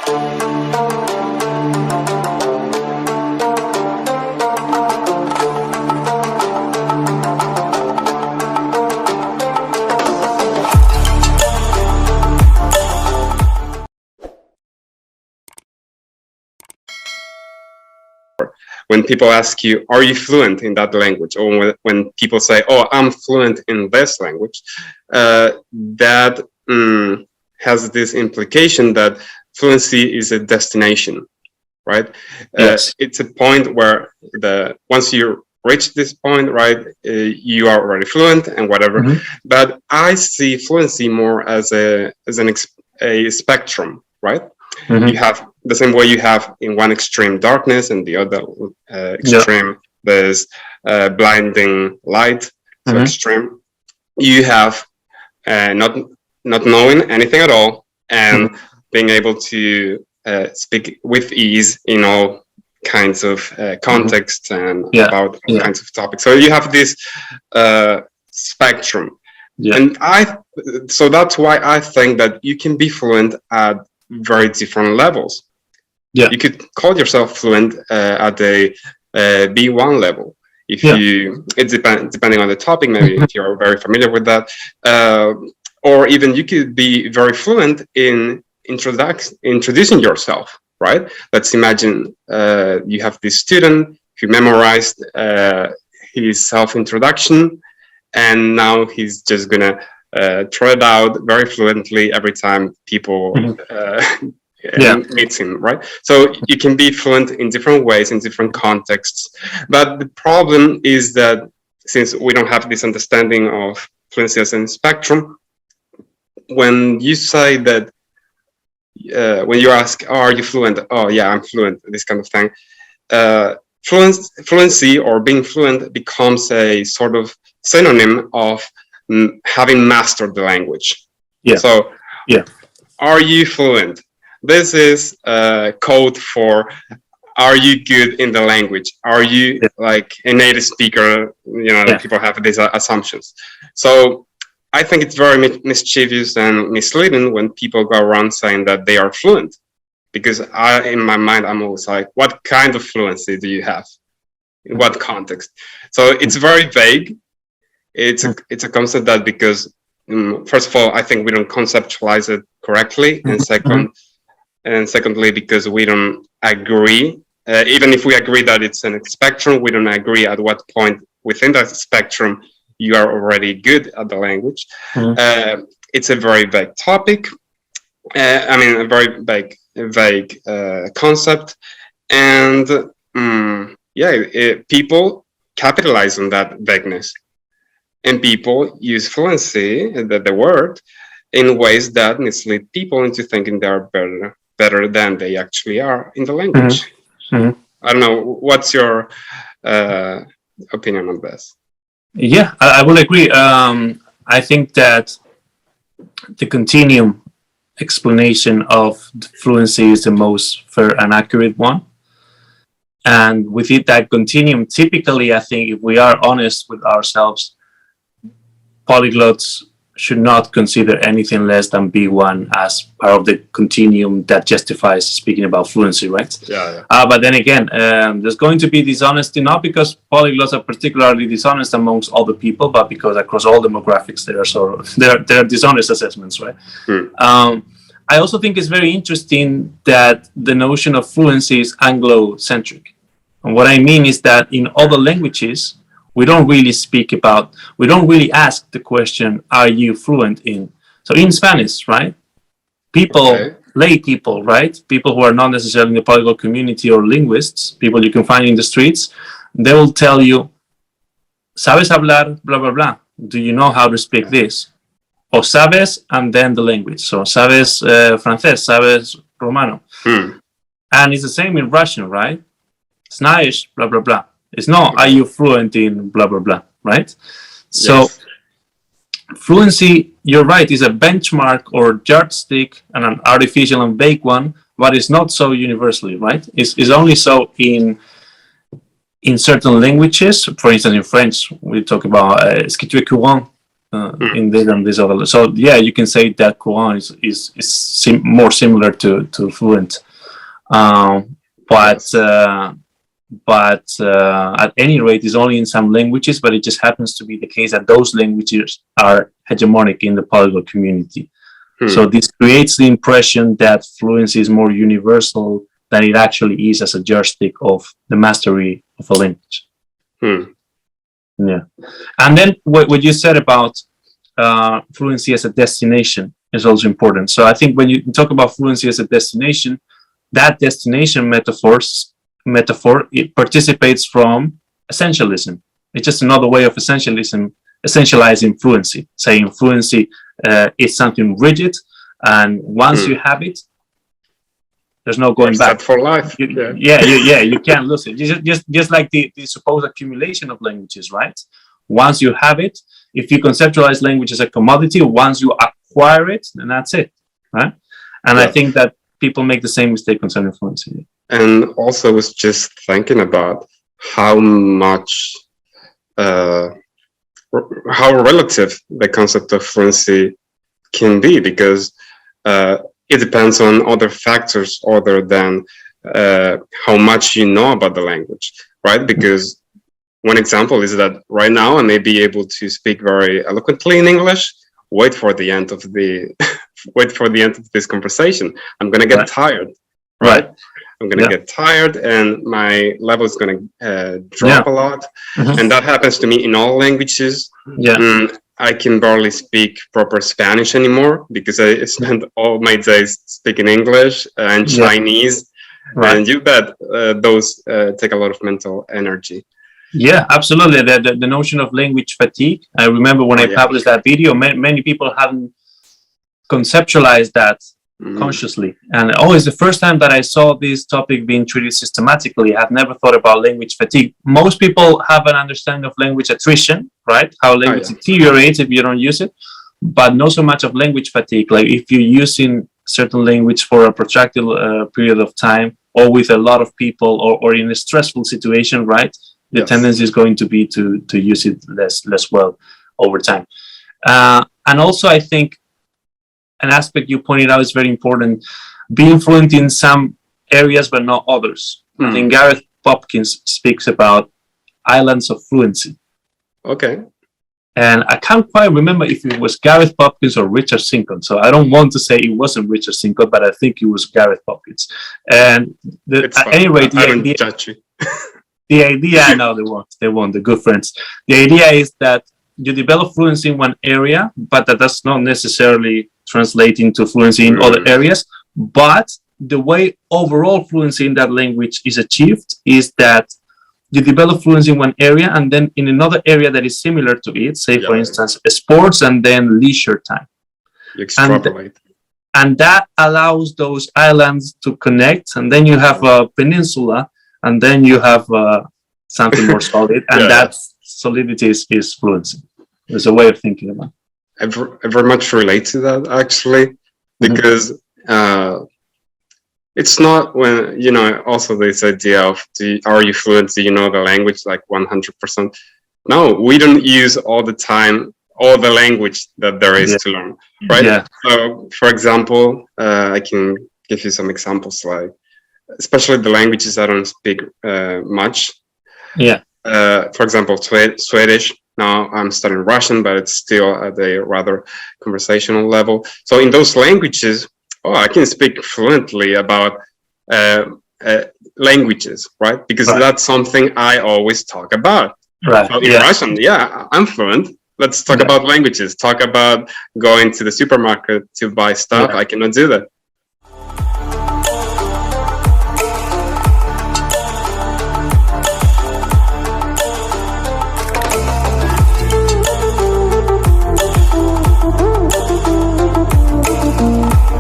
When people ask you, are you fluent in that language? Or when people say, oh, I'm fluent in this language, that has this implication that fluency is a destination, right? Yes. It's a point where once you reach this point, right, you are already fluent and whatever. But I see fluency more as a spectrum, right? You have the same way you have in one extreme darkness and the other extreme there's blinding light. So extreme, you have not knowing anything at all and being able to speak with ease in all kinds of contexts and about all kinds of topics. So you have this spectrum. And so that's why I think that you can be fluent at very different levels. You could call yourself fluent at a B1 level. If it depends, depending on the topic, maybe if you're very familiar with that, or even you could be very fluent in introducing yourself, right? Let's imagine you have this student who memorized his self-introduction, and now he's just gonna throw it out very fluently every time people meet him, right? So you can be fluent in different ways, in different contexts. But the problem is that since we don't have this understanding of fluency as a spectrum, when you say that, when you ask, oh, are you fluent? Oh, yeah, I'm fluent, this kind of thing. Fluency or being fluent becomes a sort of synonym of having mastered the language. So, are you fluent? This is code for, are you good in the language? Are you like a native speaker? You know, people have these assumptions. So I think it's very mischievous and misleading when people go around saying that they are fluent, because in my mind, I'm always like, what kind of fluency do you have? In what context? So it's very vague. It's a concept that, because first of all, I think we don't conceptualize it correctly, and secondly, because we don't agree. Even if we agree that it's a spectrum, we don't agree at what point within that spectrum you are already good at the language. It's a very vague topic. I mean, a very vague concept, and people capitalize on that vagueness. And people use fluency, the word, in ways that mislead people into thinking they're better than they actually are in the language. I don't know. What's your opinion on this? Yeah, I will agree. I think that the continuum explanation of fluency is the most fair and accurate one. And within that continuum, typically, I think if we are honest with ourselves, polyglots should not consider anything less than B1 as part of the continuum that justifies speaking about fluency, right? But then again, there's going to be dishonesty, not because polyglots are particularly dishonest amongst other people, but because across all demographics there are dishonest assessments, right? I also think it's very interesting that the notion of fluency is anglocentric. And what I mean is that in other languages, we don't really ask the question, are you fluent in? So in Spanish, right? Lay people, right? People who are not necessarily in the polyglot community or linguists, people you can find in the streets, they will tell you, ¿sabes hablar blah, blah, blah? Do you know how to speak this? O sabes, and then the language. So sabes francés, sabes romano. And it's the same in Russian, right? Znaешь, blah, blah, blah. It's not, are you fluent in blah, blah, blah, right? So fluency, you're right, is a benchmark or yardstick, and an artificial and vague one, but it's not so universally, right? It's only so in certain languages. For instance, in French, we talk about ce que tu es courant, in this and this other. So yeah, you can say that Quran is more similar to fluent, but at any rate, it's only in some languages. But it just happens to be the case that those languages are hegemonic in the polyglot community. So this creates the impression that fluency is more universal than it actually is as a yardstick of the mastery of a language. Yeah. And then what you said about fluency as a destination is also important. So I think when you talk about fluency as a destination, that destination metaphor, it participates from essentialism. It's just another way of essentializing fluency, saying fluency is something rigid, and once you have it, there's no going back. Set for life. You can't lose it. Just like the supposed accumulation of languages, right? Once you have it, if you conceptualize language as a commodity, once you acquire it, then that's it, right? And I think that people make the same mistake concerning fluency. And also, I was just thinking about how much, how relative the concept of fluency can be, because it depends on other factors other than how much you know about the language, right? Because one example is that right now I may be able to speak very eloquently in English. Wait for the end of this conversation. I'm gonna get tired, right? I'm gonna get tired, and my level is gonna drop a lot. And that happens to me in all languages. I can barely speak proper Spanish anymore because I spend all my days speaking English and Chinese. And you bet those take a lot of mental energy. Yeah, absolutely. The notion of language fatigue. I remember when I published that video, many people hadn't conceptualized that consciously. And it's the first time that I saw this topic being treated systematically. I've never thought about language fatigue. Most people have an understanding of language attrition, right? How language deteriorates if you don't use it, but not so much of language fatigue. Like if you're using certain language for a protracted period of time, or with a lot of people, or in a stressful situation, right? The tendency is going to be to use it less well over time. And also, I think an aspect you pointed out is very important: being fluent in some areas but not others. I think Gareth Popkins speaks about islands of fluency. Okay. And I can't quite remember if it was Gareth Popkins or Richard Sinclair. So I don't want to say it wasn't Richard Sinclair, but I think it was Gareth Popkins. And at any rate, I don't judge you. The idea, no, they won't, they're good friends. The idea is that you develop fluency in one area, but that does not necessarily translate into fluency in other areas. But the way overall fluency in that language is achieved is that you develop fluency in one area, and then in another area that is similar to it, say for instance, sports and then leisure time. You extrapolate. And that allows those islands to connect, and then you have a peninsula, and then you have something more solid, and that solidity is fluency. There's a way of thinking about it. I very much relate to that, actually, because it's not when, also this idea of, are you fluent? Do you know the language like 100%? No, we don't use all the time all the language that there is to learn, right? Yeah. So, for example, I can give you some examples, like, especially the languages I don't speak much. Yeah. For example, Swedish. Now I'm studying Russian, but it's still at a rather conversational level. So in those languages, I can speak fluently about languages, right? Because that's something I always talk about. Right. So in Russian, I'm fluent. Let's talk about languages. Talk about going to the supermarket to buy stuff. I cannot do that.